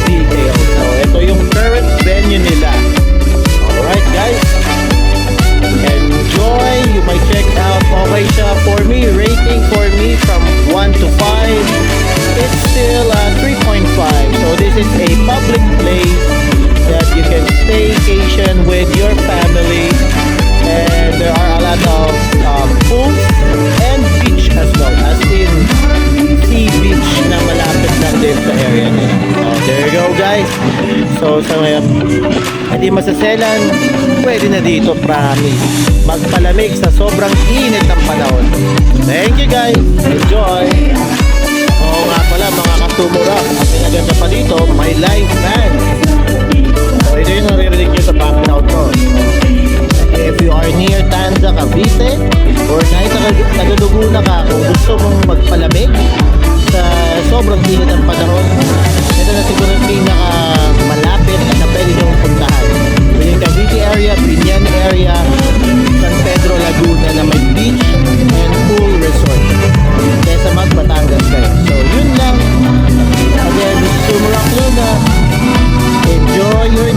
details. So, ito yung current venue nila. Alright guys, enjoy. You might check out. Okay siya for me. Rating for me from 1 to 5. It's still 3.5. So this is a public place that you can staycation with your family. And there are a lot of pools and beach as well. As in sea beach na malapit lang din sa area nila. So there you go guys. So sa hindi masaselan, pwede na dito, promise. Magpalamig sa sobrang init ng panahon. Thank you guys. Enjoy. Oo nga pala mga kasumura, ang pinaganda pa dito, may live band. So ito yung naririnig nyo sa background ko. If you are near Tanza, Cavite, or kahit Tagaluguna ka, kung gusto mong magpalamig sa sobrang init ng panahon, ito na siguro yung pinaka malapit na pwede nyo puntahan. Yung Cavite area, Binyan area, San Pedro, Laguna na may beach and pool resort. Kesa Batangas kayo. So yun lang. Again, this is Sumrock Luna. Enjoy your